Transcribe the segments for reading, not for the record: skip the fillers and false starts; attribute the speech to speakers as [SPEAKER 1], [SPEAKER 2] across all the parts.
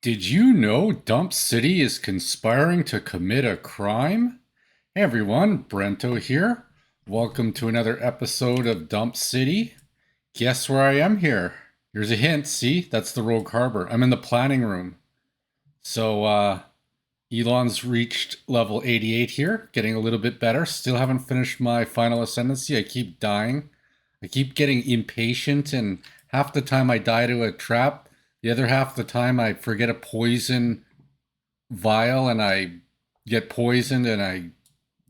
[SPEAKER 1] Did you know Dump City is conspiring to commit a crime? Hey everyone, Brento here. Welcome to another episode of Dump City. Guess where I am here? Here's a hint. See, that's the Rogue Harbor. I'm in the planning room. So, Elon's reached level 88 here, getting a little bit better. Still haven't finished my final ascendancy. I keep dying. I keep getting impatient, and half the time I die to a trap. The other half the time I forget a poison vial and I get poisoned and I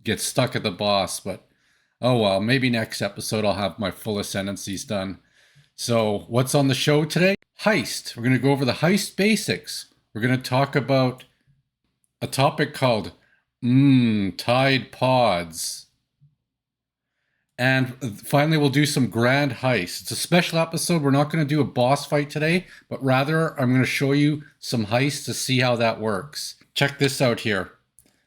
[SPEAKER 1] get stuck at the boss. But oh well, maybe next episode I'll have my full ascendancies done. So, what's on the show today? Heist. We're going to go over the heist basics. We're going to talk about a topic called Tide Pods. And finally, we'll do some Grand Heists. It's a special episode. We're not going to do a boss fight today, but rather I'm going to show you some heists to see how that works. Check this out here.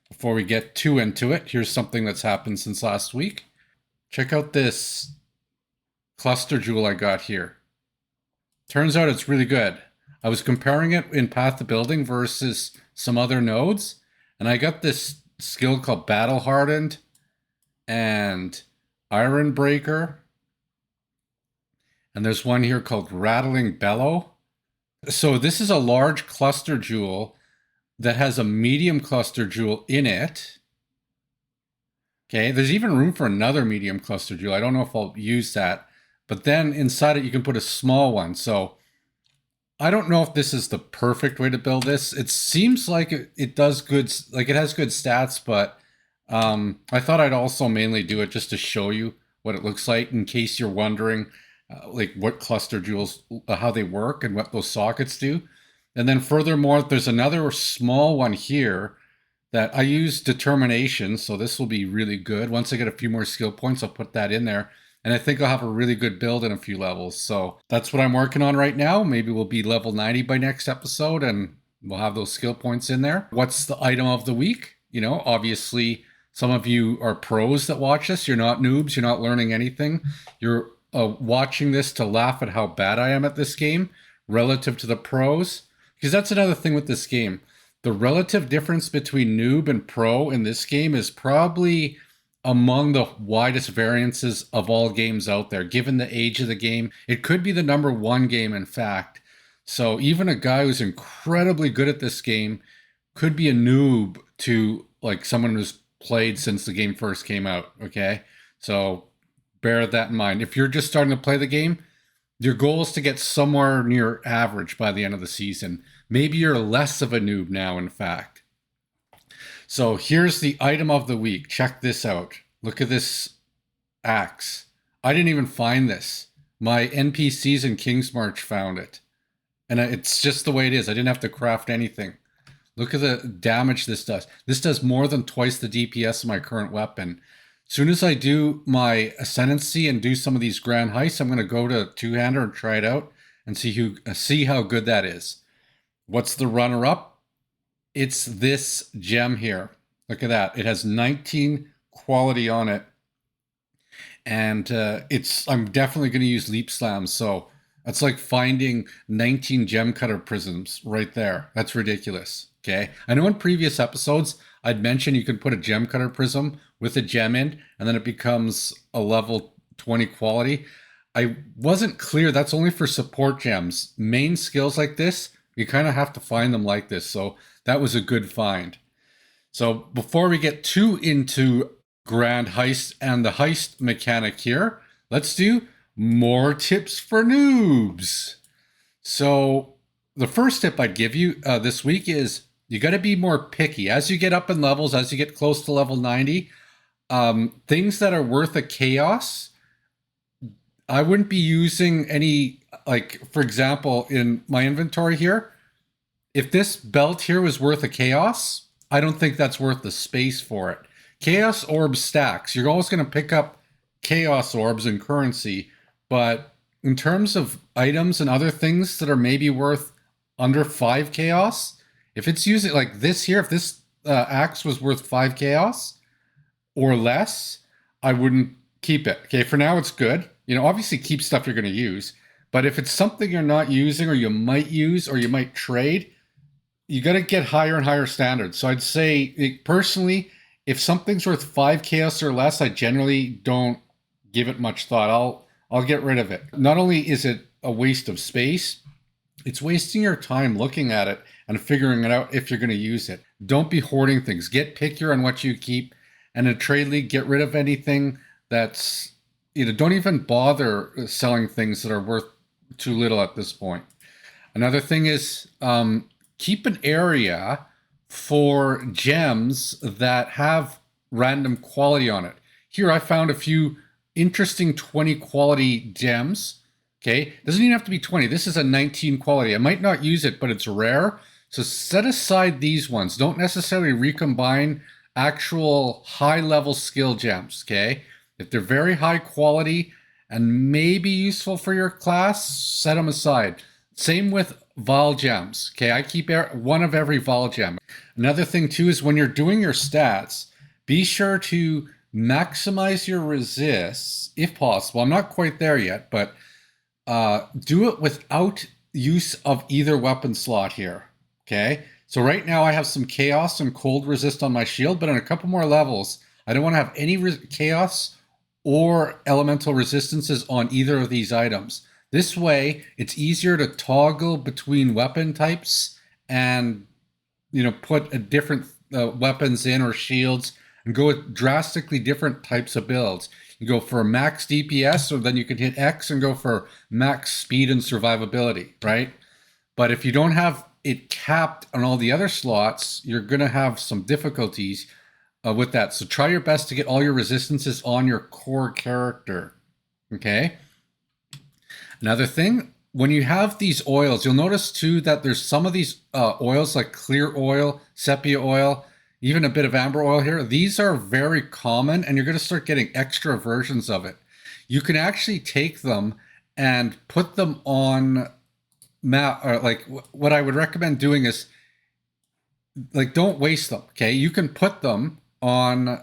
[SPEAKER 1] Before we get too into it, here's something that's happened since last week. Check out this cluster jewel I got here. Turns out it's really good. I was comparing it in Path to Building versus some other nodes, and I got this skill called Battle Hardened and Iron Breaker, and there's one here called Rattling Bellow. So this is a large cluster jewel that has a medium cluster jewel in it. Okay, there's even room for another medium cluster jewel. I don't know if I'll use that, but then inside it you can put a small one. So I don't know if this is the perfect way to build this. It seems like it does good, like it has good stats, but I thought I'd also mainly do it just to show you what it looks like in case you're wondering like what cluster jewels, how they work and what those sockets do. And then furthermore, there's another small one here that I use determination. So this will be really good. Once I get a few more skill points, I'll put that in there. And I think I'll have a really good build in a few levels. So that's what I'm working on right now. Maybe we'll be level 90 by next episode and we'll have those skill points in there. What's the item of the week? You know, obviously some of you are pros that watch this. You're not noobs. You're not learning anything. You're watching this to laugh at how bad I am at this game relative to the pros. Because that's another thing with this game. The relative difference between noob and pro in this game is probably among the widest variances of all games out there. Given the age of the game, it could be the number one game, in fact. So even a guy who's incredibly good at this game could be a noob to like someone who's played since the game first came out. Okay, so bear that in mind. If you're just starting to play the game, your goal is to get somewhere near average by the end of the season. Maybe you're less of a noob now, in fact. So here's the item of the week. Check this out. Look at this axe. I didn't even find this. My NPCs in King's March found it. And it's just the way it is. I didn't have to craft anything. Look at the damage this does. This does more than twice the DPS of my current weapon. As soon as I do my ascendancy and do some of these grand heists, I'm going to go to two-hander and try it out and see how good that is. What's the runner-up? It's this gem here. Look at that. It has 19 quality on it. And I'm definitely going to use leap slams. So that's like finding 19 gem cutter prisms right there. That's ridiculous. Okay. I know in previous episodes, I'd mentioned you can put a gem cutter prism with a gem in, and then it becomes a level 20 quality. I wasn't clear. That's only for support gems. Main skills like this, you kind of have to find them like this. So that was a good find. So before we get too into Grand Heist and the heist mechanic here, let's do more tips for noobs. So the first tip I'd give you this week is you got to be more picky. As you get up in levels, as you get close to level 90, things that are worth a chaos, I wouldn't be using any, like, for example, in my inventory here, if this belt here was worth a chaos, I don't think that's worth the space for it. Chaos orb stacks. You're always going to pick up chaos orbs and currency, but in terms of items and other things that are maybe worth under 5 chaos, if it's using like this here, if this axe was worth 5 chaos or less, I wouldn't keep it. Okay, for now it's good. You know, obviously keep stuff you're going to use, but if it's something you're not using or you might use or you might trade, you got to get higher and higher standards. So I'd say personally, if something's worth 5 chaos or less, I generally don't give it much thought. I'll get rid of it. Not only is it a waste of space, it's wasting your time looking at it and figuring it out if you're going to use it. Don't be hoarding things. Get pickier on what you keep. And in a trade league, get rid of anything that's, don't even bother selling things that are worth too little at this point. Another thing is keep an area for gems that have random quality on it. Here I found a few interesting 20 quality gems. Okay, doesn't even have to be 20. This is a 19 quality. I might not use it, but it's rare. So set aside these ones. Don't necessarily recombine actual high-level skill gems, okay? If they're very high quality and maybe useful for your class, set them aside. Same with Vol gems, okay? I keep one of every Vol gem. Another thing, too, is when you're doing your stats, be sure to maximize your resists, if possible. I'm not quite there yet, but do it without use of either weapon slot here, okay? So right now I have some chaos and cold resist on my shield, but in a couple more levels, I don't want to have any chaos or elemental resistances on either of these items. This way, it's easier to toggle between weapon types and, put a different weapons in or shields and go with drastically different types of builds. You go for max DPS, or then you can hit X and go for max speed and survivability, right? But if you don't have it capped on all the other slots, you're going to have some difficulties with that. So try your best to get all your resistances on your core character, okay? Another thing, when you have these oils, you'll notice too that there's some of these oils like clear oil, sepia oil, even a bit of amber oil here. These are very common, and you're going to start getting extra versions of it. You can actually take them and put them on map, or like what I would recommend doing is like, don't waste them, okay? You can put them on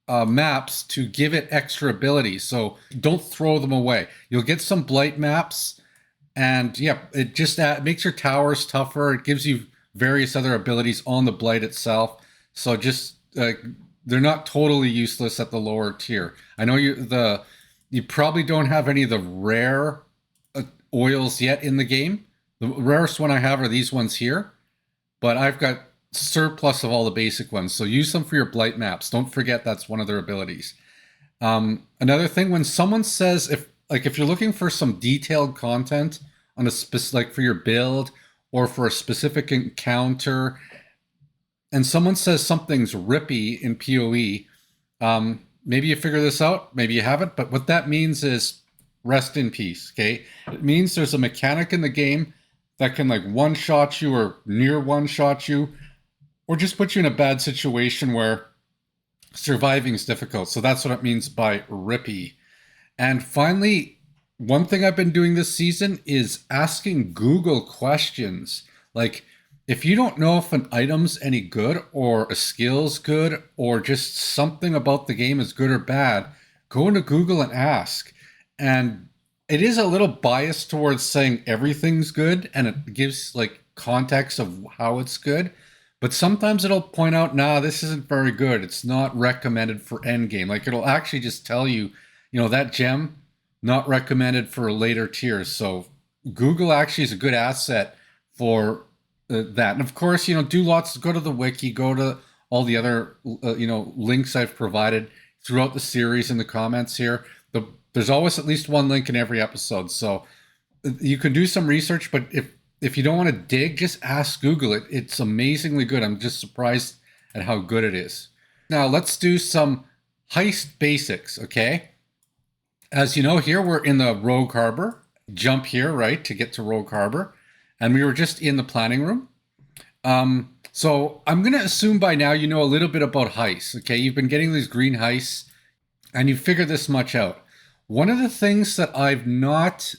[SPEAKER 1] maps to give it extra abilities. So don't throw them away. You'll get some blight maps, and yeah, it just makes your towers tougher. It gives you various other abilities on the blight itself. So just they're not totally useless at the lower tier. I know you probably don't have any of the rare oils yet in the game. The rarest one I have are these ones here, but I've got surplus of all the basic ones. So use them for your blight maps. Don't forget that's one of their abilities. Another thing, when someone says, if you're looking for some detailed content on a like for your build or for a specific encounter, and someone says something's rippy in PoE, maybe you figure this out, maybe you haven't, but what that means is rest in peace, okay? It means there's a mechanic in the game that can like one-shot you or near one-shot you, or just put you in a bad situation where surviving is difficult. So that's what it means by rippy. And finally, one thing I've been doing this season is asking Google questions. Like, if you don't know if an item's any good or a skill's good or just something about the game is good or bad, go into Google and ask. And it is a little biased towards saying everything's good, and it gives like context of how it's good. But sometimes it'll point out, nah, this isn't very good. It's not recommended for endgame. Like it'll actually just tell you, that gem, not recommended for later tiers. So Google actually is a good asset for that. And of course, go to the wiki, go to all the other, links I've provided throughout the series in the comments here. There's always at least one link in every episode. So you can do some research, but if you don't want to dig, just ask Google it. It's amazingly good. I'm just surprised at how good it is. Now let's do some heist basics, okay? As you know, here we're in the Rogue Harbor. Jump here, right, to get to Rogue Harbor. And we were just in the planning room. So I'm going to assume by now you know a little bit about heists, okay? You've been getting these green heists, and you figured this much out. One of the things that I've not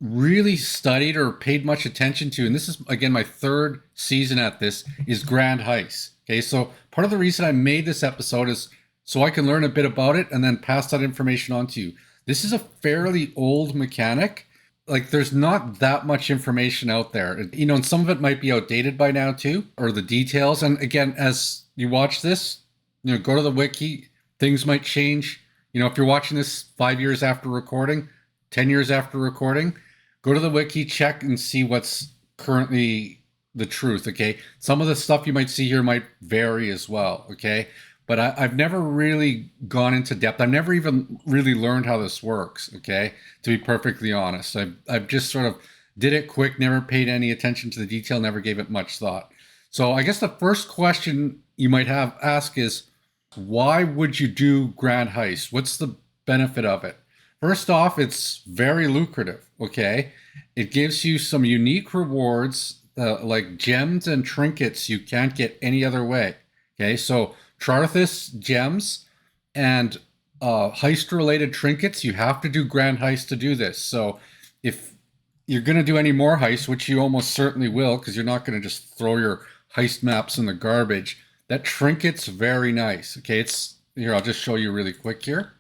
[SPEAKER 1] really studied or paid much attention to, and this is, again, my third season at this, is Grand Heists. Okay, so part of the reason I made this episode is so I can learn a bit about it and then pass that information on to you. This is a fairly old mechanic. like there's not that much information out there, you know, and some of it might be outdated by now too, or the details. And again, as you watch this, you know, go to the wiki. Things might change. You know, if you're watching this 5 years after recording, 10 years after recording, go to the wiki, check and see what's currently the truth. Okay, some of the stuff you might see here might vary as well. Okay, but I've never really gone into depth. I've never even really learned how this works. Okay, to be perfectly honest, I've just sort of did it quick, never paid any attention to the detail, never gave it much thought. So I guess the first question you might have ask is, why would you do Grand Heist? What's the benefit of it? First off, it's very lucrative. Okay, it gives you some unique rewards, like gems and trinkets you can't get any other way. Okay, so Charthus gems and heist related trinkets, you have to do Grand Heist to do this. So if you're going to do any more heists, which you almost certainly will, because you're not going to just throw your heist maps in the garbage, that trinket's very nice. Okay, it's here. I'll just show you really quick here.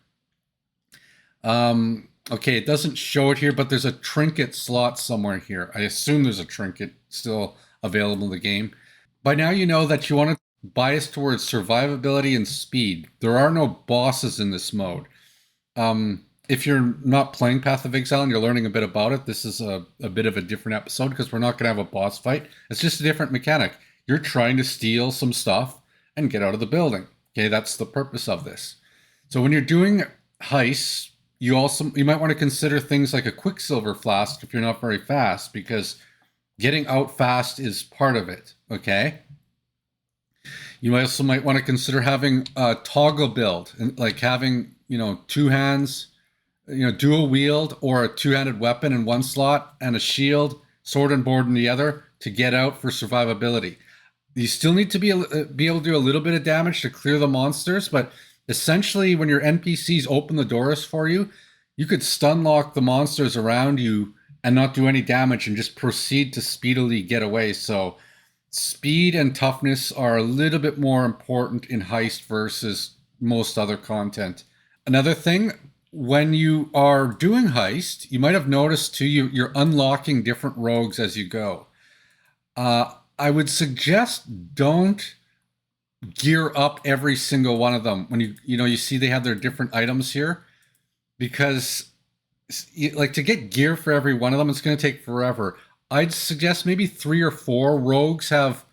[SPEAKER 1] Okay, it doesn't show it here, but there's a trinket slot somewhere here. I assume there's a trinket still available in the game. By now you know that you want to bias towards survivability and speed. There are no bosses in this mode. If you're not playing Path of Exile and you're learning a bit about it, this is a bit of a different episode because we're not going to have a boss fight. It's just a different mechanic. You're trying to steal some stuff and get out of the building. Okay, that's the purpose of this. So when you're doing heists, you might want to consider things like a Quicksilver flask if you're not very fast, because getting out fast is part of it. Okay. You also might want to consider having a toggle build, and like having, you know, two hands, you know, dual wield, or a two-handed weapon in one slot and a shield, sword and board in the other to get out for survivability. You still need to be able to do a little bit of damage to clear the monsters, but essentially when your NPCs open the doors for you, you could stun lock the monsters around you and not do any damage and just proceed to speedily get away. So speed and toughness are a little bit more important in Heist versus most other content. Another thing, when you are doing Heist, you might have noticed too, you're unlocking different rogues as you go. I would suggest don't gear up every single one of them when you see they have their different items here, because like to get gear for every one of them, it's going to take forever. I'd suggest maybe 3 or 4 rogues have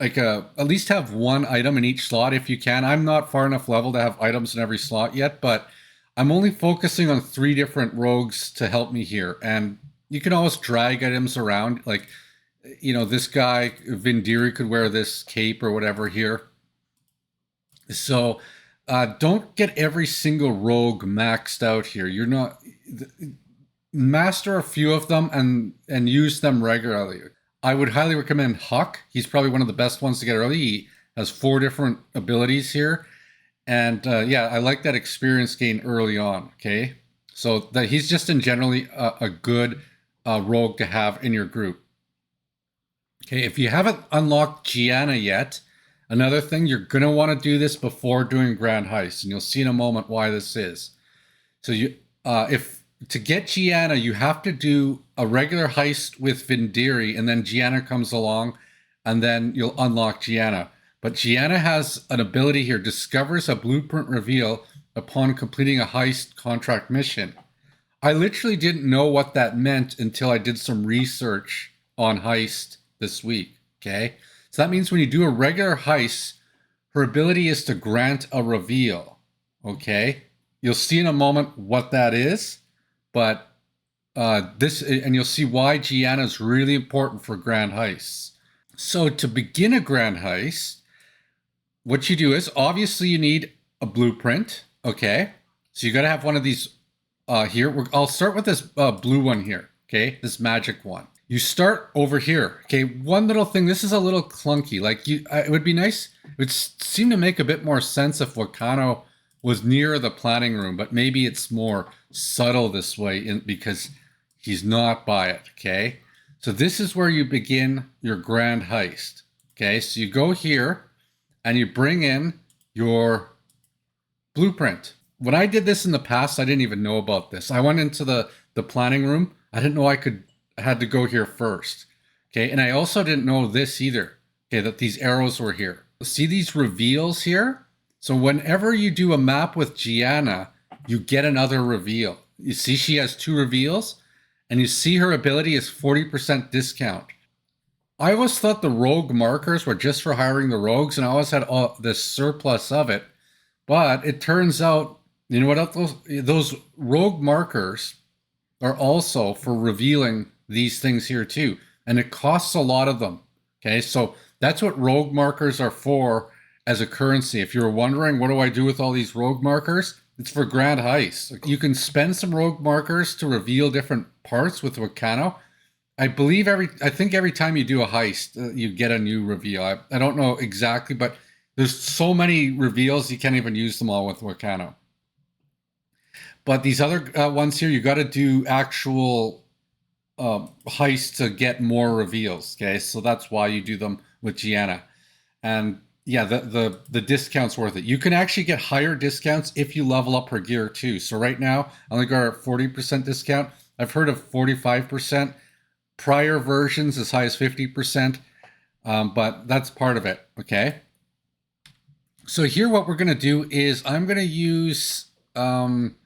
[SPEAKER 1] like at least have one item in each slot if you can. I'm not far enough level to have items in every slot yet, but I'm only focusing on 3 different rogues to help me here. And you can always drag items around. Like, you know, this guy, Vindiri, could wear this cape or whatever here. So don't get every single rogue maxed out here. You're not... Master a few of them and use them regularly. I would highly recommend Huck. He's probably one of the best ones to get early. He has 4 different abilities here. And yeah, I like that experience gain early on, okay? So that he's just in generally a good rogue to have in your group. Okay, if you haven't unlocked Gianna yet, another thing, you're going to want to do this before doing Grand Heist, and you'll see in a moment why this is. So to get Gianna, you have to do a regular heist with Vindiri, and then Gianna comes along, and then you'll unlock Gianna. But Gianna has an ability here, discovers a blueprint reveal upon completing a heist contract mission. I literally didn't know what that meant until I did some research on heist this week, okay? So that means when you do a regular heist, her ability is to grant a reveal, okay? You'll see in a moment what that is. But and you'll see why Gianna is really important for Grand Heists. So to begin a Grand Heist, what you do is, obviously you need a blueprint, okay? So you got to have one of these here. I'll start with this blue one here, okay? This magic one. You start over here, okay? One little thing, this is a little clunky. Like, it would be nice, it would seem to make a bit more sense if Wakano was near the planning room, but maybe it's more subtle this way because he's not by it, okay? So this is where you begin your Grand Heist, okay? So you go here and you bring in your blueprint. When I did this in the past, I didn't even know about this. I went into the the planning room, I didn't know I had to go here first. Okay, and I also didn't know this either. Okay, that these arrows were here. See these reveals here? So whenever you do a map with Gianna, you get another reveal. You see she has 2 reveals, and you see her ability is 40% discount. I always thought the rogue markers were just for hiring the rogues, and I always had all this surplus of it. But it turns out, you know what? Those rogue markers are also for revealing these things here too, and it costs a lot of them. Okay, so that's what rogue markers are for as a currency. If you're wondering, what do I do with all these rogue markers? It's for Grand Heists. You can spend some rogue markers to reveal different parts with Wakano. I think every time you do a heist, you get a new reveal. I don't know exactly, but there's so many reveals you can't even use them all with Wakano. But these other ones here, you got to do actual heists to get more reveals. Okay, so that's why you do them with Gianna. And yeah, the discount's worth it. You can actually get higher discounts if you level up her gear too. So right now, I only got a 40% discount. I've heard of 45%. Prior versions as high as 50%, but that's part of it. Okay. So here, what we're going to do is I'm going to use. Actually,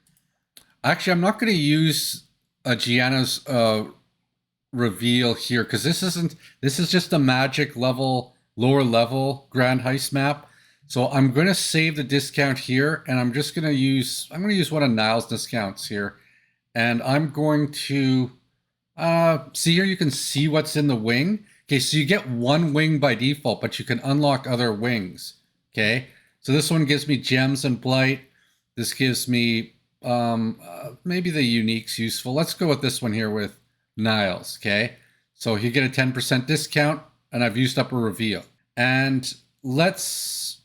[SPEAKER 1] I'm not going to use Gianna's reveal here because this isn't. This is just a magic level, lower level Grand Heist map. So I'm going to save the discount here, and I'm just going to use. I'm going to use one of Niall's discounts here, and I'm going to. See here, you can see what's in the wing. Okay, so you get 1 wing by default, but you can unlock other wings. Okay, so this one gives me gems and blight. This gives me maybe the unique's useful. Let's go with this one here with Niles. Okay, so you get a 10% discount, and I've used up a reveal. And let's,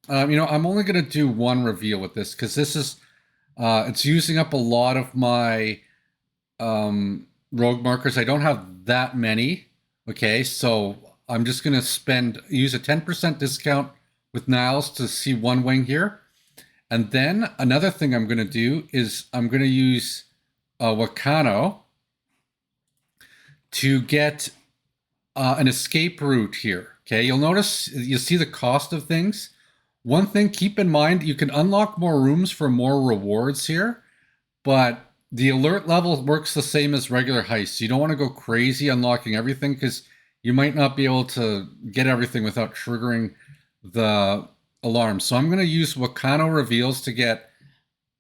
[SPEAKER 1] I'm only going to do 1 reveal with this because this is, it's using up a lot of my rogue markers. I don't have that many. Okay, so I'm just going to use a 10% discount with Niles to see 1 wing here. And then another thing I'm going to do is I'm going to use Wakano to get an escape route here. Okay, you'll see the cost of things. One thing, keep in mind, you can unlock more rooms for more rewards here, but the alert level works the same as regular heists. You don't want to go crazy unlocking everything because you might not be able to get everything without triggering the alarm. So I'm going to use Wakano reveals to get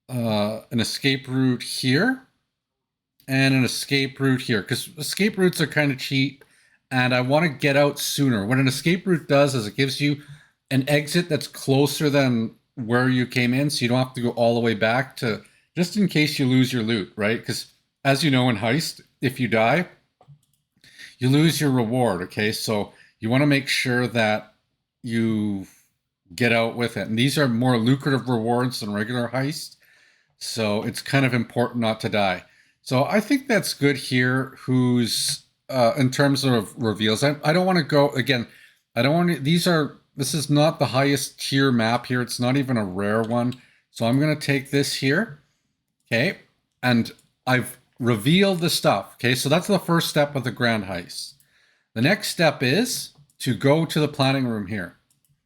[SPEAKER 1] an escape route here and an escape route here because escape routes are kind of cheap and I want to get out sooner. What an escape route does is it gives you an exit that's closer than where you came in, so you don't have to go all the way back to, just in case you lose your loot, right? Because as you know in Heist, if you die, you lose your reward, okay? So you want to make sure that you get out with it. And these are more lucrative rewards than regular Heist. So it's kind of important not to die. So I think that's good here, who's, in terms of reveals. I don't want to go, again, I don't want to, this is not the highest tier map here. It's not even a rare one. So I'm going to take this here. Okay, and I've revealed the stuff. Okay, so that's the first step of the Grand Heist. The next step is to go to the planning room here.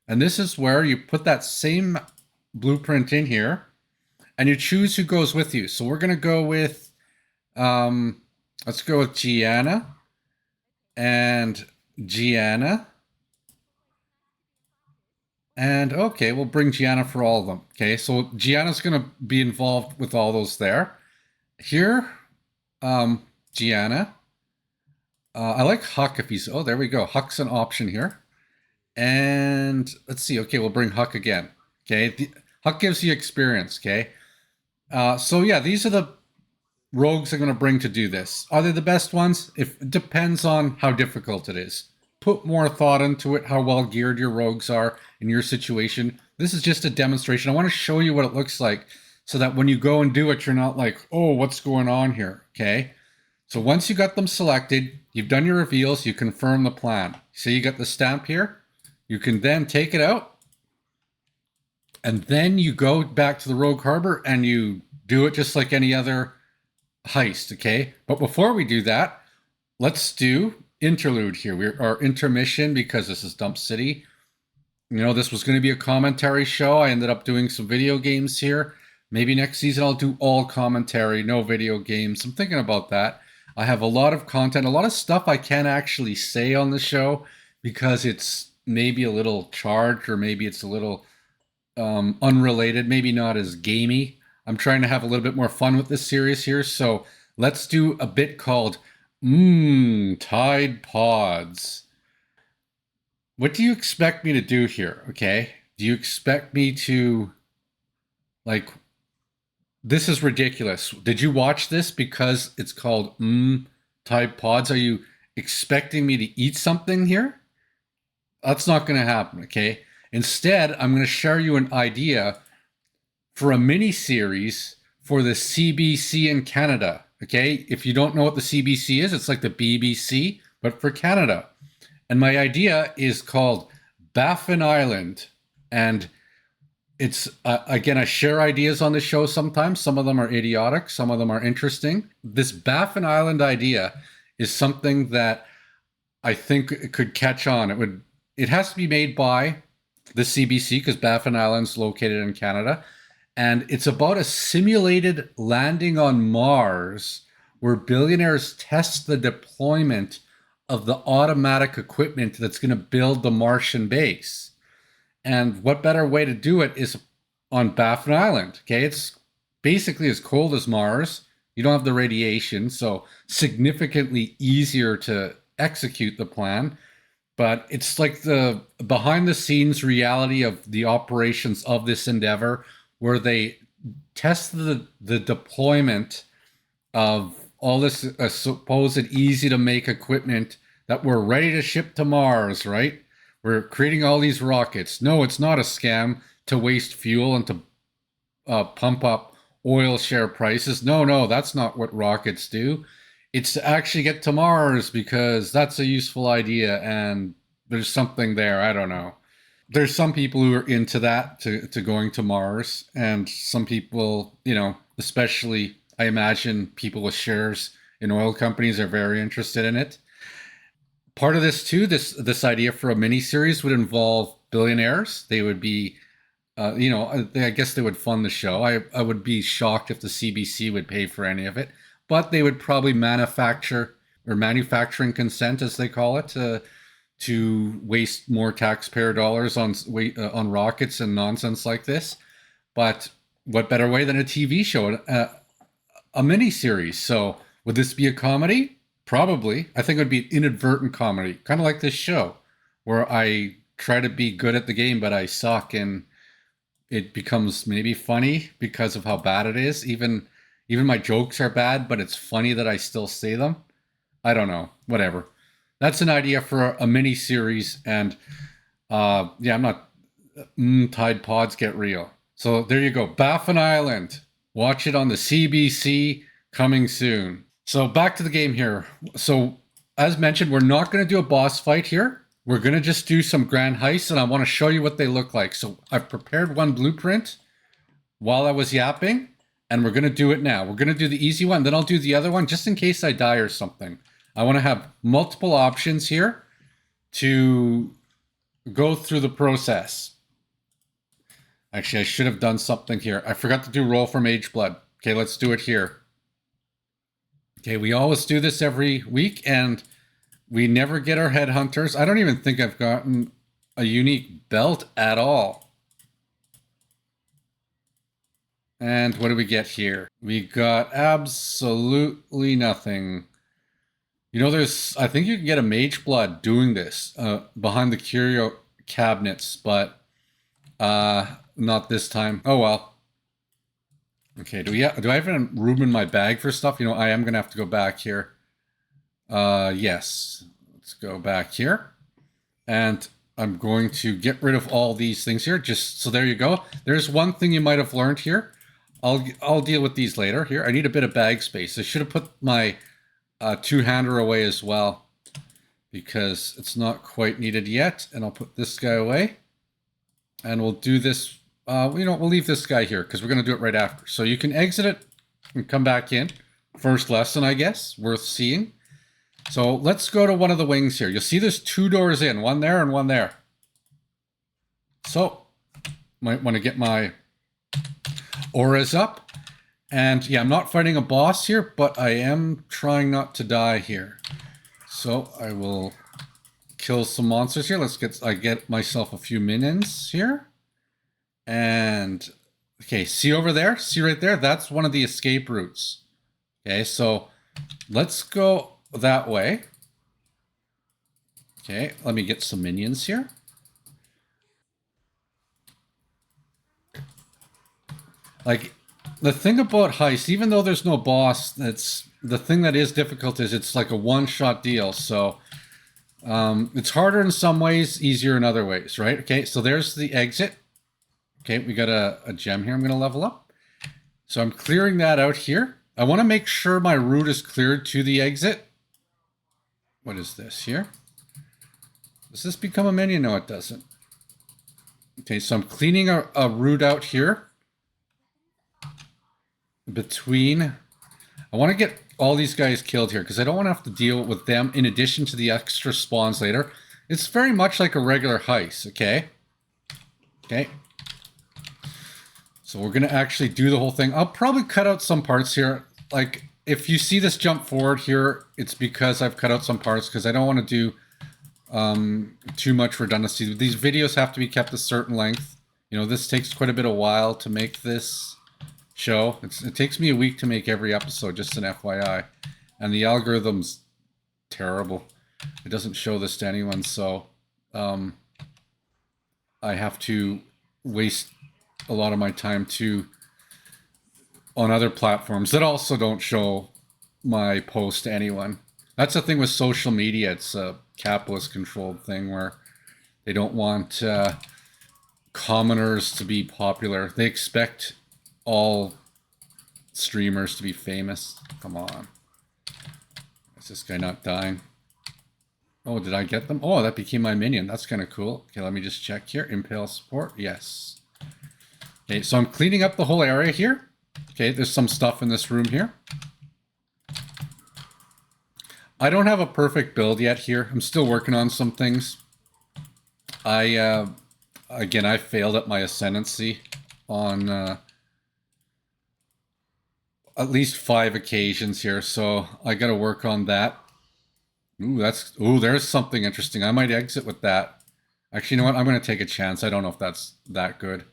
[SPEAKER 1] And this is where you put that same blueprint in here and you choose who goes with you. So we're going to go with, let's go with Gianna and Gianna. And okay, we'll bring Gianna for all of them. Okay, so Gianna's going to be involved with all those there. Here, Gianna. I like Huck if he's, oh, there we go. Huck's an option here. And let's see. Okay, we'll bring Huck again. Okay, Huck gives you experience. Okay. So yeah, these are the rogues I'm going to bring to do this. Are they the best ones? It depends on how difficult it is. Put more thought into it, how well geared your rogues are in your situation. This is just a demonstration. I want to show you what it looks like so that when you go and do it, you're not like, oh, what's going on here? Okay. So once you got them selected, you've done your reveals, you confirm the plan. So you got the stamp here. You can then take it out. And then you go back to the Rogue Harbor and you do it just like any other heist, okay? But before we do that, let's do interlude here. Our intermission, because this is Dump City. You know, this was going to be a commentary show. I ended up doing some video games here. Maybe next season I'll do all commentary, no video games. I'm thinking about that. I have a lot of content, a lot of stuff I can't actually say on the show because it's maybe a little charged or maybe it's a little unrelated, maybe not as gamey. I'm trying to have a little bit more fun with this series here. So let's do a bit called Tide Pods. What do you expect me to do here? Okay. Do you expect me to, like, this is ridiculous. Did you watch this because it's called Tide Pods? Are you expecting me to eat something here? That's not going to happen. Okay. Instead, I'm going to share you an idea for a mini series for the CBC in Canada. Okay. If you don't know what the CBC is, it's like the BBC, but for Canada. And my idea is called Baffin Island. And it's, again, I share ideas on the show sometimes. Some of them are idiotic, some of them are interesting. This Baffin Island idea is something that I think it could catch on. It has to be made by the CBC because Baffin Island's located in Canada. And it's about a simulated landing on Mars where billionaires test the deployment of the automatic equipment that's going to build the Martian base. And what better way to do it is on Baffin Island. Okay, it's basically as cold as Mars. You don't have the radiation, so significantly easier to execute the plan. But it's like the behind the scenes reality of the operations of this endeavor, where they test the deployment of all this supposed easy to make equipment that we're ready to ship to Mars, right? We're creating all these rockets. No, it's not a scam to waste fuel and to pump up oil share prices. No, that's not what rockets do. It's to actually get to Mars because that's a useful idea and there's something there. I don't know. There's some people who are into that, to going to Mars, and some people, you know, especially I imagine people with shares in oil companies are very interested in it. Part of this too, this idea for a mini series would involve billionaires. They would be, you know, I guess they would fund the show. I would be shocked if the CBC would pay for any of it, but they would probably manufacture or manufacturing consent, as they call it, to waste more taxpayer dollars on rockets and nonsense like this. But what better way than a TV show, a mini series? So would this be a comedy? Probably. I think it would be an inadvertent comedy, kind of like this show, where I try to be good at the game, but I suck, and it becomes maybe funny because of how bad it is. Even my jokes are bad, but it's funny that I still say them. I don't know. Whatever. That's an idea for a mini series, and yeah, I'm not. Tide Pods get real. So there you go, Baffin Island. Watch it on the CBC, coming soon. So back to the game here. So as mentioned, we're not going to do a boss fight here. We're going to just do some Grand Heists, and I want to show you what they look like. So I've prepared one blueprint while I was yapping, and we're going to do it now. We're going to do the easy one, then I'll do the other one just in case I die or something. I want to have multiple options here to go through the process. Actually, I should have done something here. I forgot to do roll for Mage Blood. Okay, let's do it here. Okay, we always do this every week, and we never get our headhunters. I don't even think I've gotten a unique belt at all. And what do we get here? We got absolutely nothing. You know, I think you can get a Mage Blood doing this behind the curio cabinets, but not this time. Oh well. Okay, do I have any room in my bag for stuff? You know, I am gonna have to go back here. Yes. Let's go back here. And I'm going to get rid of all these things here. Just so there you go. There's one thing you might have learned here. I'll deal with these later. Here, I need a bit of bag space. I should have put my two-hander away as well because it's not quite needed yet. And I'll put this guy away. And we'll do this. You know, we'll leave this guy here because we're going to do it right after. So you can exit it and come back in. first lesson, I guess, worth seeing. So let's go to one of the wings here. You'll see there's 2 doors in, one there and one there. So, might want to get my auras up. And yeah, I'm not fighting a boss here, but I am trying not to die here. So I will kill some monsters here. I get myself a few minions here. And okay, see over there? See right there? That's one of the escape routes. Okay, so let's go that way. Okay, let me get some minions here. Like, the thing about Heist, even though there's no boss, the thing that is difficult is it's like a one-shot deal. So it's harder in some ways, easier in other ways, right? Okay, so there's the exit. Okay, we got a gem here I'm going to level up. So I'm clearing that out here. I want to make sure my route is cleared to the exit. What is this here? Does this become a minion? No, it doesn't. Okay, so I'm cleaning a route out here. Between... I want to get all these guys killed here because I don't want to have to deal with them in addition to the extra spawns later. It's very much like a regular heist, okay? Okay. So we're going to actually do the whole thing. I'll probably cut out some parts here. Like, if you see this jump forward here, it's because I've cut out some parts because I don't want to do too much redundancy. These videos have to be kept a certain length. You know, this takes quite a bit of while to make this show. It takes me a week to make every episode, just an FYI. And the algorithm's terrible. It doesn't show this to anyone, so I have to waste a lot of my time too on other platforms that also don't show my post to anyone. That's the thing with social media. It's a capitalist controlled thing where they don't want commoners to be popular. They expect all streamers to be famous. Come on. Is this guy not dying? Oh, did I get them? Oh, that became my minion. That's kind of cool. Okay, let me just check here. Impale support. Yes. Okay, so I'm cleaning up the whole area here. Okay, there's some stuff in this room here. I don't have a perfect build yet here. I'm still working on some things. Again, I failed at my ascendancy on at least 5 occasions here, so I got to work on that. Ooh, there's something interesting. I might exit with that. Actually, you know what? I'm going to take a chance. I don't know if that's that good.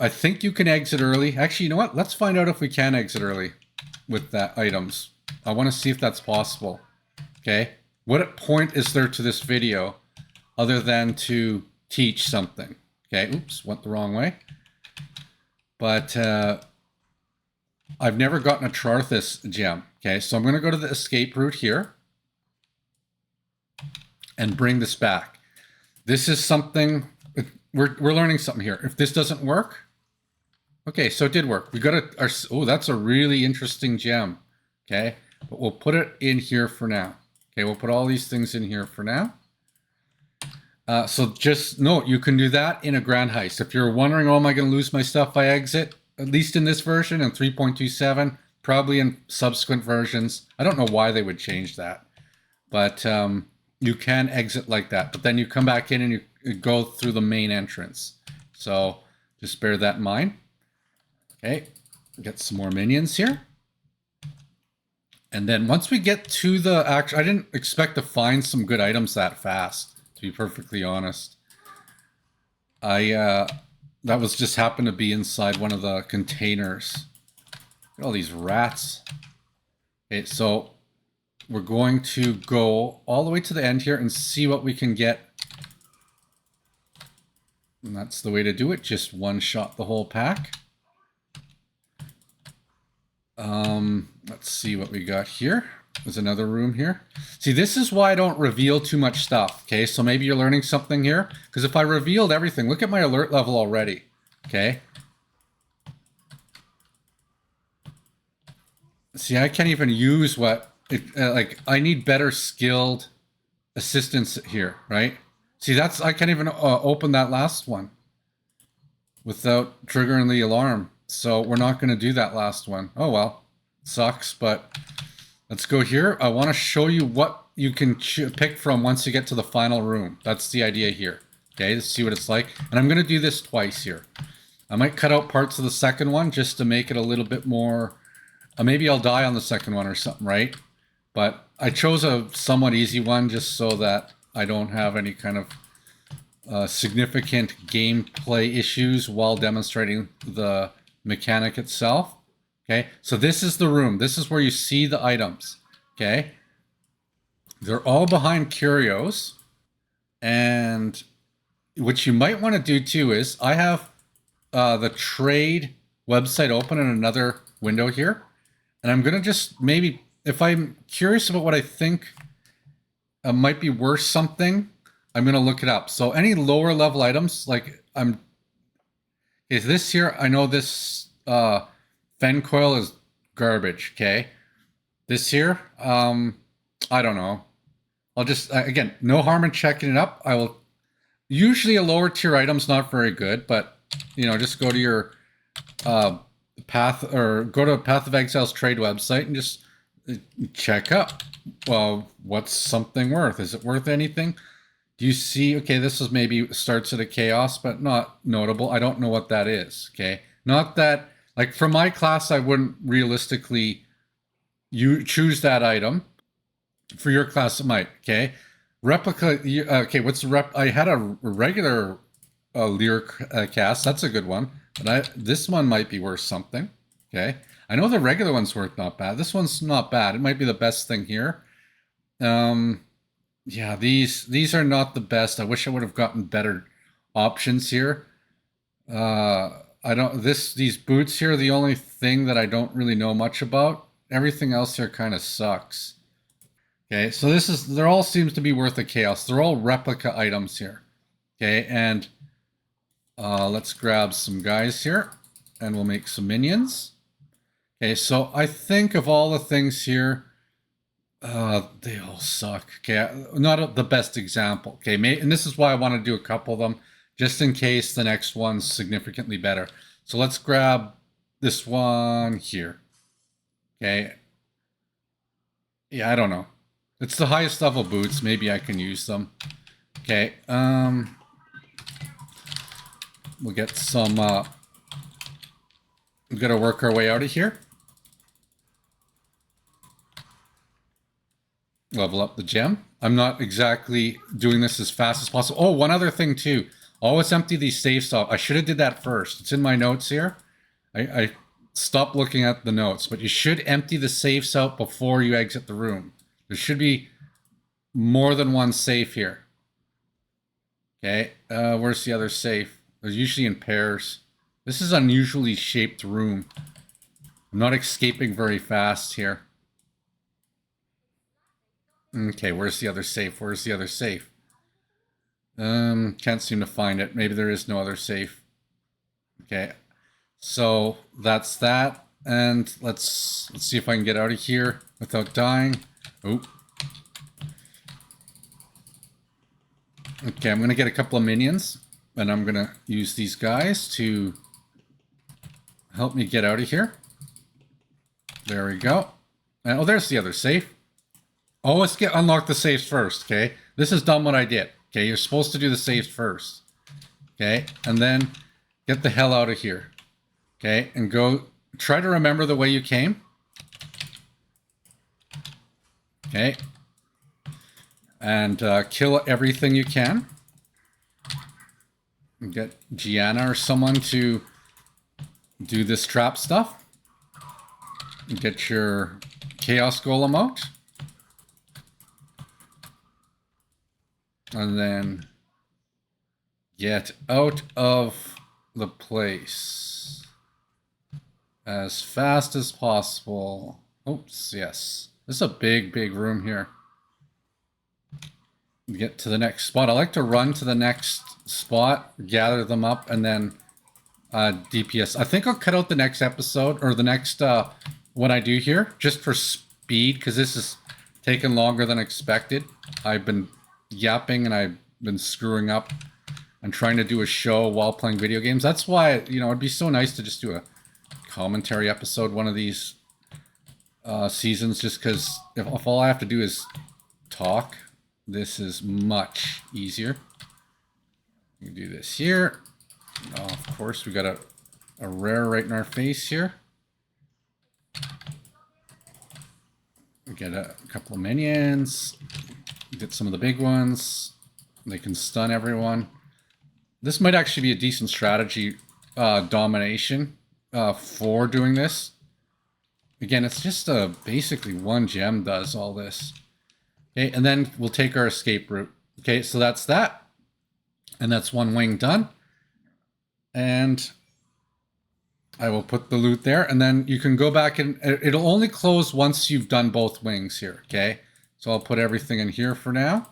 [SPEAKER 1] I think you can exit early. Actually, you know what? Let's find out if we can exit early with that items. I want to see if that's possible. Okay. What point is there to this video other than to teach something? Okay. Oops, went the wrong way. But I've never gotten a Charthus gem. Okay, so I'm going to go to the escape route here and bring this back. This is something... We're learning something here. If this doesn't work... Okay, so it did work. We got oh, that's a really interesting gem. Okay, but we'll put it in here for now. Okay, we'll put all these things in here for now. So just note, you can do that in a Grand Heist. If you're wondering, oh, am I going to lose my stuff if I exit? At least in this version, in 3.27, probably in subsequent versions. I don't know why they would change that. But you can exit like that. But then you come back in and you go through the main entrance. So just bear that in mind. Okay, get some more minions here. And then once we get to the actual... I didn't expect to find some good items that fast, to be perfectly honest. That was just happened to be inside one of the containers. Look at all these rats. Okay, so we're going to go all the way to the end here and see what we can get. And that's the way to do it. Just one shot the whole pack. Let's see what we got here. There's another room here. See, this is why I don't reveal too much stuff. Okay, so maybe you're learning something here. Because if I revealed everything, look at my alert level already. Okay. See, I can't even use what... like, I need better skilled assistance here, right? See, that's... I can't even open that last one without triggering the alarm. So we're not going to do that last one. Oh, well. Sucks, but let's go here. I want to show you what you can pick from once you get to the final room. That's the idea here. Okay, let's see what it's like. And I'm going to do this twice here. I might cut out parts of the second one just to make it a little bit more... maybe I'll die on the second one or something, right? But I chose a somewhat easy one just so that I don't have any kind of significant gameplay issues while demonstrating the mechanic itself. Okay, so this is the room. This is where you see the items. Okay, they're all behind curios. And what you might want to do too is I have the trade website open in another window here. And I'm going to just maybe, if I'm curious about what I think might be worth something, I'm going to look it up. So any lower level items, like is this here? I know this Fen coil is garbage, okay? This here, I don't know. I'll just, again, no harm in checking it up. I will, usually a lower tier item's not very good, but, you know, just go to your Path, or go to Path of Exile's trade website and just check up. Well, what's something worth? Is it worth anything? Do you see, okay, this is maybe starts at a chaos, but not notable. I don't know what that is, okay? Not that, like for my class, I wouldn't realistically choose that item. For your class, it might, okay? Replica, okay, what's the rep? I had a regular Lyric cast. That's a good one. But this one might be worth something, okay? I know the regular one's worth not bad. This one's not bad. It might be the best thing here. Yeah, these are not the best. I wish I would have gotten better options here. These boots here are the only thing that I don't really know much about. Everything else here kind of sucks. Okay, so they're all seems to be worth a chaos. They're all replica items here. Okay, and let's grab some guys here and we'll make some minions. Okay, so I think of all the things here, they all suck. Okay, not the best example. Okay, and this is why I want to do a couple of them, just in case the next one's significantly better. So let's grab this one here. Okay. Yeah, I don't know. It's the highest level boots. Maybe I can use them. Okay. We'll get some... we've got to work our way out of here. Level up the gem. I'm not exactly doing this as fast as possible. Oh, one other thing too. Always empty these safes off. I should have did that first. It's in my notes here. I stopped looking at the notes, but you should empty the safes out before you exit the room. There should be more than one safe here. Okay, where's the other safe? They're usually in pairs. This is an unusually shaped room. I'm not escaping very fast here. Okay, where's the other safe? Where's the other safe? Can't seem to find it. Maybe there is no other safe. Okay, so that's that. And let's see if I can get out of here without dying. Oh. Okay, I'm going to get a couple of minions. And I'm going to use these guys to help me get out of here. There we go. And, oh, there's the other safe. Oh, let's unlock the safes first, okay? This is dumb what I did. Okay, you're supposed to do the safes first. Okay, and then get the hell out of here. Okay, and go... Try to remember the way you came. Okay. And kill everything you can. Get Gianna or someone to do this trap stuff. Get your Chaos Golem out. And then get out of the place as fast as possible. Oops, yes. This is a big, big room here. Get to the next spot. I like to run to the next spot, gather them up, and then DPS. I think I'll cut out the next episode, or the next what I do here, just for speed, because this is taking longer than expected. I've been yapping and I've been screwing up and trying to do a show while playing video games. That's why, you know, it'd be so nice to just do a commentary episode one of these seasons, just because if all I have to do is talk, this is much easier. You do this here. Oh, of course, we got a rare right in our face here. We get a couple of minions. Get some of the big ones. They can stun everyone. This might actually be a decent strategy domination for doing this. Again, it's just basically one gem does all this. Okay, and then we'll take our escape route. Okay, so that's that. And that's one wing done. And I will put the loot there. And then you can go back and it'll only close once you've done both wings here. Okay, so I'll put everything in here for now.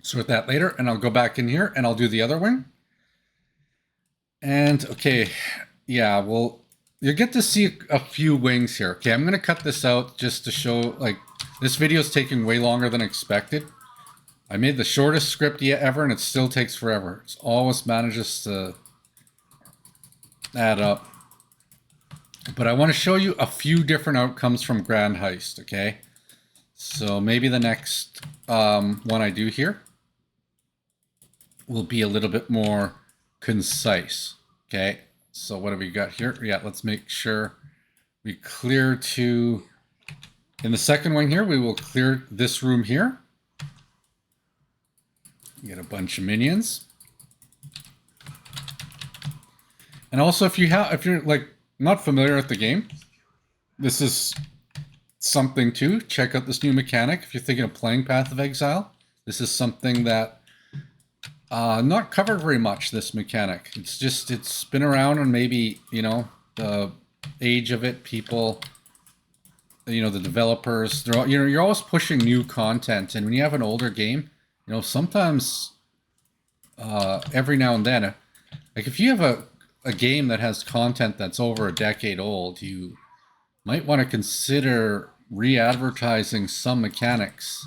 [SPEAKER 1] Sort that later. And I'll go back in here and I'll do the other wing. And okay, yeah, well, you get to see a few wings here. Okay, I'm going to cut this out just to show, like, this video is taking way longer than expected. I made the shortest script yet ever, and it still takes forever. It always manages to add up. But I want to show you a few different outcomes from Grand Heist, okay? So maybe the next one I do here will be a little bit more concise, okay? So what have we got here? Yeah, let's make sure we clear to... In the second wing here, we will clear this room here. Get a bunch of minions. And also, if you're like not familiar with the game, this is something too. Check out this new mechanic. If you're thinking of playing Path of Exile, this is something that not covered very much, this mechanic. It's been around, and maybe, you know, the age of it, people, you know, the developers, they're all, you know, you're always pushing new content, and when you have an older game, you know, sometimes every now and then, like if you have a game that has content that's over a decade old, you might want to consider re-advertising some mechanics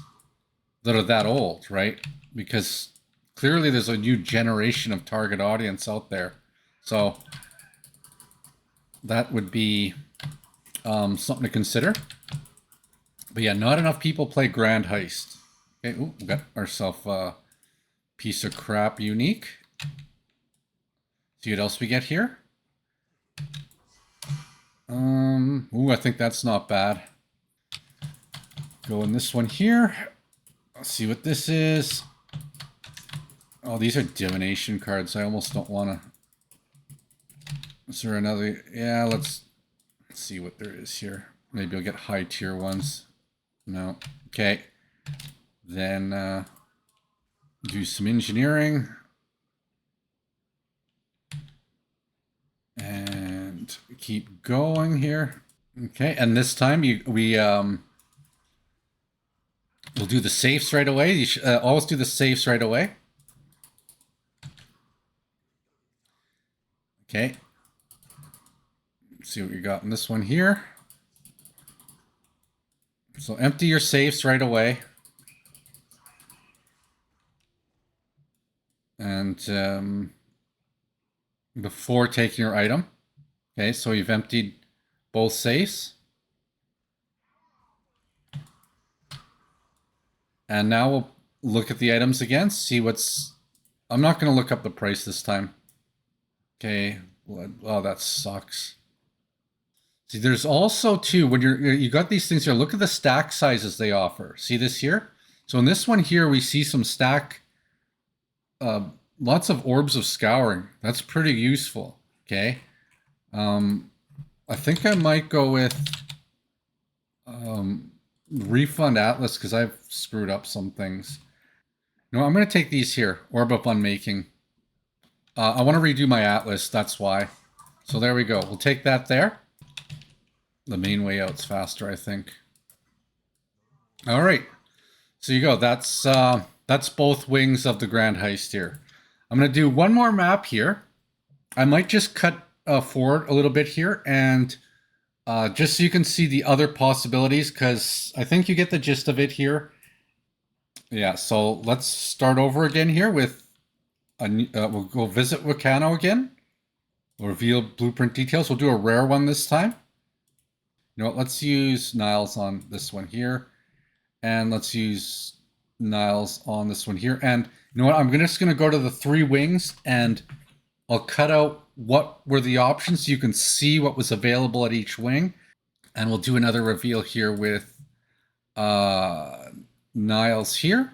[SPEAKER 1] that are that old, right? Because clearly there's a new generation of target audience out there. So that would be something to consider. But yeah, not enough people play Grand Heist. Okay, ooh, we got ourselves a piece of crap unique. See what else we get here? Ooh, I think that's not bad. Go in this one here. Let's see what this is. Oh, these are divination cards. I almost don't want to... Is there another... Yeah, let's see what there is here. Maybe I'll get high tier ones. No. Okay. Then do some engineering. And keep going here. Okay, and this time we'll do the safes right away. You should always do the safes right away. Okay. Let's see what you got in this one here. So empty your safes right away. And before taking your item. Okay, so you've emptied both safes. And now we'll look at the items again, see what's... I'm not going to look up the price this time. Okay, oh, that sucks. See, there's also too, when you got these things here, look at the stack sizes they offer. See this here? So in this one here, we see some stack, lots of orbs of scouring. That's pretty useful. Okay. I think I might go with Refund Atlas, because I've screwed up some things. No, I'm going to take these here. Orb of Unmaking. I want to redo my Atlas, that's why. So there we go. We'll take that there. The main way out's faster, I think. All right. So you go. That's both wings of the Grand Heist here. I'm going to do one more map here. I might just cut forward a little bit here, and just so you can see the other possibilities, because I think you get the gist of it here. Yeah, so let's start over again here with we'll go visit Wakano again. We'll reveal blueprint details. We'll do a rare one this time. You know what? Let's use Niles on this one here. And let's use Niles on this one here. And you know what? I'm just going to go to the 3 wings and I'll cut out what were the options so you can see what was available at each wing. And we'll do another reveal here with Niles here.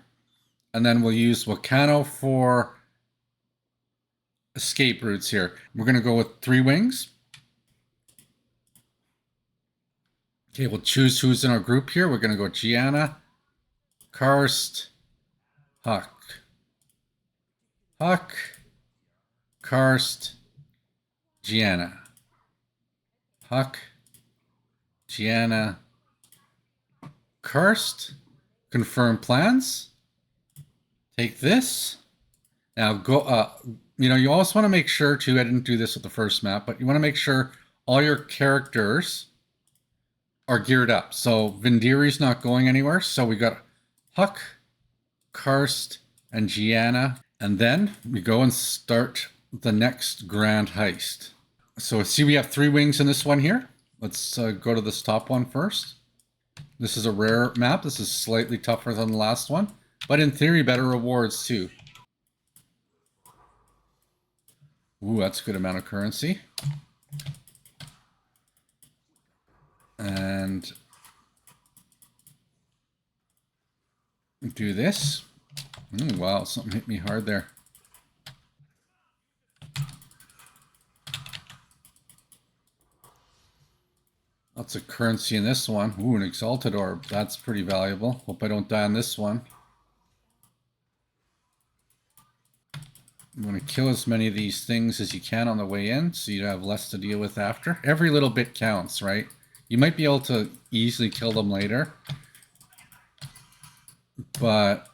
[SPEAKER 1] And then we'll use Wakano for escape routes here. We're going to go with 3 wings. Okay, we'll choose who's in our group here. We're going to go Gianna, Karst, Huck. Huck, Karst, Gianna. Huck, Gianna, Karst. Confirm plans. Take this. Now go, you know, you also want to make sure too, I didn't do this with the first map, but you want to make sure all your characters are geared up. So Vindiri's not going anywhere. So we got Huck, Karst, and Gianna. And then we go and start the next Grand Heist. So see, we have 3 wings in this one here. Let's go to this top one first. This is a rare map. This is slightly tougher than the last one, but in theory, better rewards too. Ooh, that's a good amount of currency. And do this. Ooh, wow, something hit me hard there. Lots of currency in this one. Ooh, an exalted orb. That's pretty valuable. Hope I don't die on this one. You want to kill as many of these things as you can on the way in so you have less to deal with after. Every little bit counts, right? You might be able to easily kill them later, but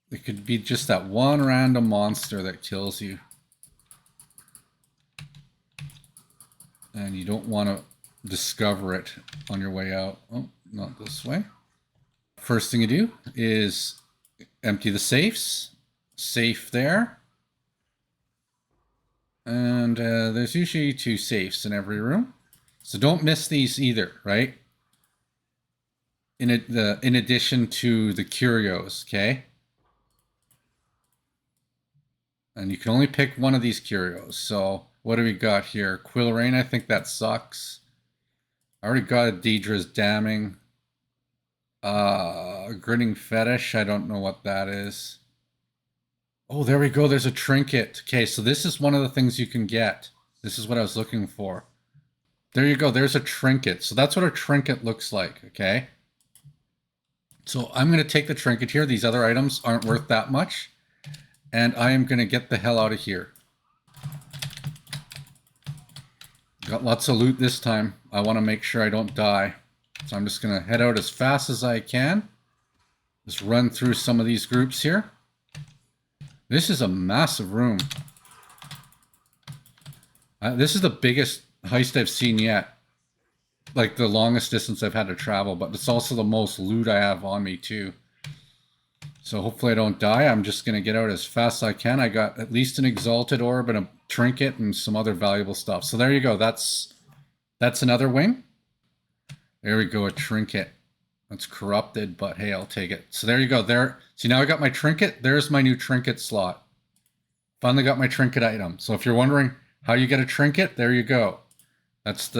[SPEAKER 1] it could be just that one random monster that kills you. And you don't want to discover it on your way out. Oh, not this way. First thing you do is empty the safes. Safe there. And there's usually 2 safes in every room. So don't miss these either, right? In addition to the curios, okay? And you can only pick one of these curios. So what do we got here? Quill Rain, I think that sucks. I already got a Deidre's Damning. Grinning Fetish, I don't know what that is. Oh, there we go. There's a trinket. Okay, so this is one of the things you can get. This is what I was looking for. There you go. There's a trinket. So that's what a trinket looks like, okay? So I'm going to take the trinket here. These other items aren't worth that much. And I am going to get the hell out of here. Got lots of loot this time. I want to make sure I don't die. So I'm just going to head out as fast as I can. Just run through some of these groups here. This is a massive room. This is the biggest heist I've seen yet. Like the longest distance I've had to travel, but it's also the most loot I have on me too. So hopefully I don't die. I'm just going to get out as fast as I can. I got at least an exalted orb and a trinket and some other valuable stuff. So there you go. That's another wing. There we go, a trinket. That's corrupted, but hey, I'll take it. So there you go. There. See, now I got my trinket. There's my new trinket slot. Finally got my trinket item. So if you're wondering how you get a trinket, there you go. That's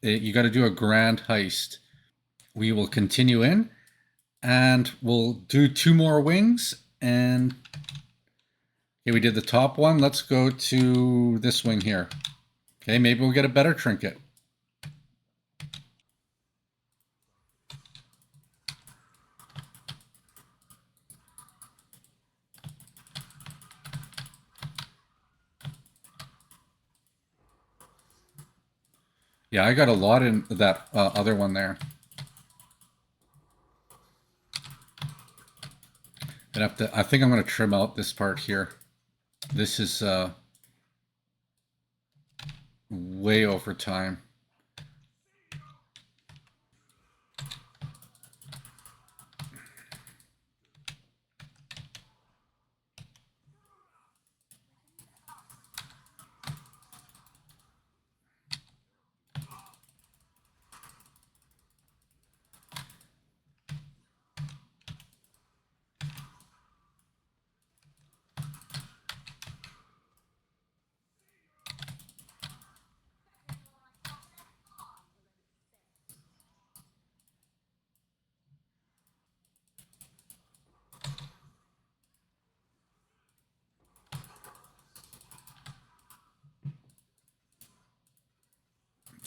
[SPEAKER 1] you got to do a grand heist. We will continue in and we'll do 2 more wings. And okay, we did the top one. Let's go to this wing here. Okay, maybe we'll get a better trinket. Yeah, I got a lot in that other one there. I think I'm going to trim out this part here. This is way over time.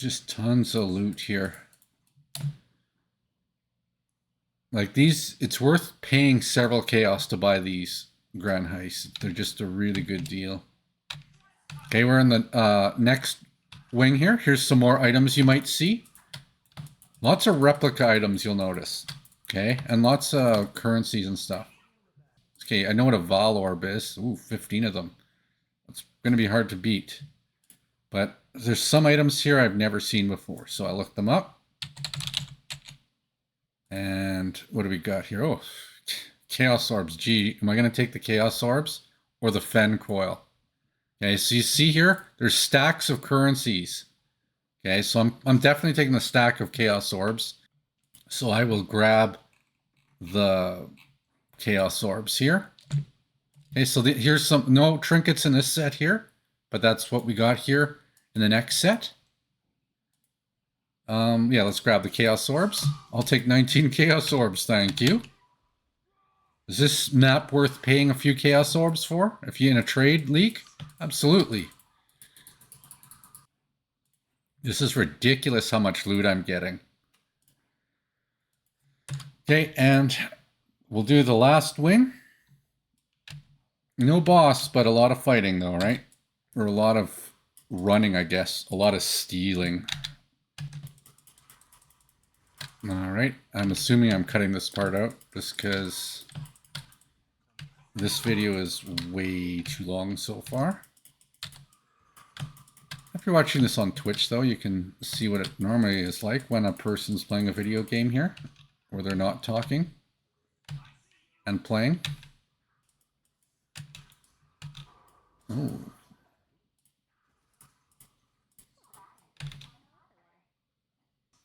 [SPEAKER 1] just tons of loot here. Like these, it's worth paying several chaos to buy these Grand Heists. They're just a really good deal. Okay, we're in the next wing here. Here's some more items you might see. Lots of replica items you'll notice. Okay, and lots of currencies and stuff. Okay, I know what a Val Orb is. Ooh, 15 of them. It's going to be hard to beat. But there's some items here I've never seen before, so I looked them up. And what do we got here? Oh, Chaos Orbs. Gee, am I going to take the Chaos Orbs or the Fen Coil? Okay, so you see here, there's stacks of currencies. Okay, so I'm definitely taking the stack of Chaos Orbs. So I will grab the Chaos Orbs here. Okay, so here's some, no trinkets in this set here, but that's what we got here in the next set. Yeah, let's grab the Chaos Orbs. I'll take 19 Chaos Orbs, thank you. Is this map worth paying a few Chaos Orbs for? If you're in a trade league? Absolutely. This is ridiculous how much loot I'm getting. Okay, and we'll do the last wing. No boss, but a lot of fighting though, right? Or a lot of running, I guess. A lot of stealing. Alright, I'm assuming I'm cutting this part out just because this video is way too long so far. If you're watching this on Twitch though, you can see what it normally is like when a person's playing a video game here, where they're not talking and playing. Oh.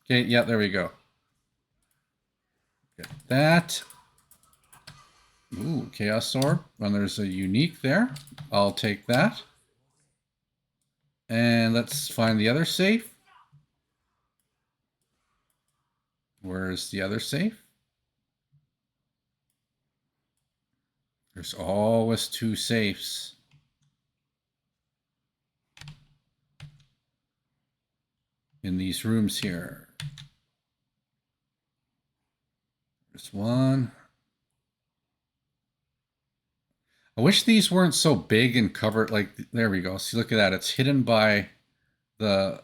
[SPEAKER 1] Okay, yeah, there we go. Get that. Ooh, Chaos Orb. When there's a unique there, I'll take that. And let's find the other safe. Where's the other safe? There's always two safes. In these rooms here. There's one. I wish these weren't so big and covered. Like, there we go. See, look at that. It's hidden by the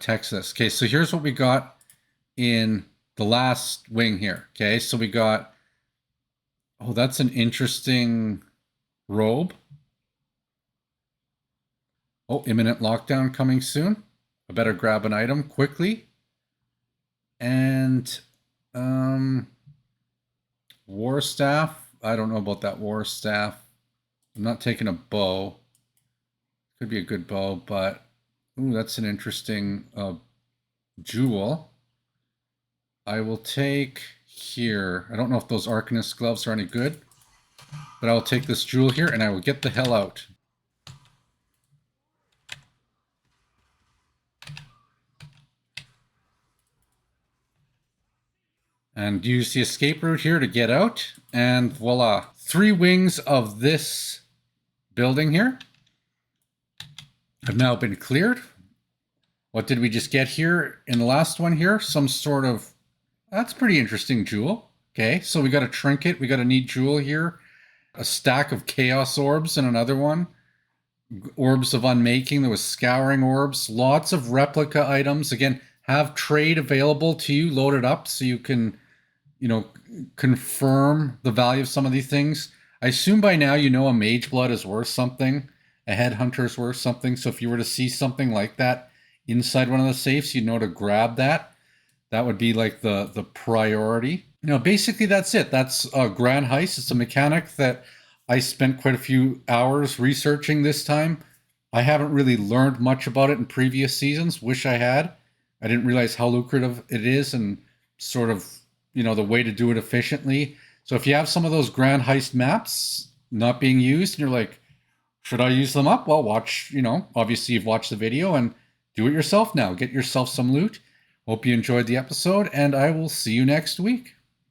[SPEAKER 1] Texas. Okay, so here's what we got in the last wing here. Okay, so we got, oh, that's an interesting robe. Oh, imminent lockdown coming soon. I better grab an item quickly. And war staff. I don't know about that war staff. I'm not taking a bow. Could be a good bow, but ooh, that's an interesting jewel. I will take here. I don't know if those Arcanist gloves are any good, but I'll take this jewel here and I will get the hell out. And use the escape route here to get out. And voila. 3 wings of this building here have now been cleared. What did we just get here in the last one here? Some sort of, that's pretty interesting jewel. Okay, so we got a trinket. We got a neat jewel here. A stack of chaos orbs and another one. Orbs of unmaking. There was scouring orbs. Lots of replica items. Again, have trade available to you, loaded up so you can, you know, confirm the value of some of these things. I assume by now you know a mage blood is worth something, a headhunter is worth something. So if you were to see something like that inside one of the safes, you know to grab that. That would be like the priority. You know, basically that's it. That's a Grand Heist. It's a mechanic that I spent quite a few hours researching this time. I haven't really learned much about it in previous seasons. Wish I had. I didn't realize how lucrative it is and sort of, you know, the way to do it efficiently. So if you have some of those Grand Heist maps not being used and you're like, should I use them up? Well, watch, you know, obviously you've watched the video and do it yourself now. Get yourself some loot. Hope you enjoyed the episode and I will see you next week.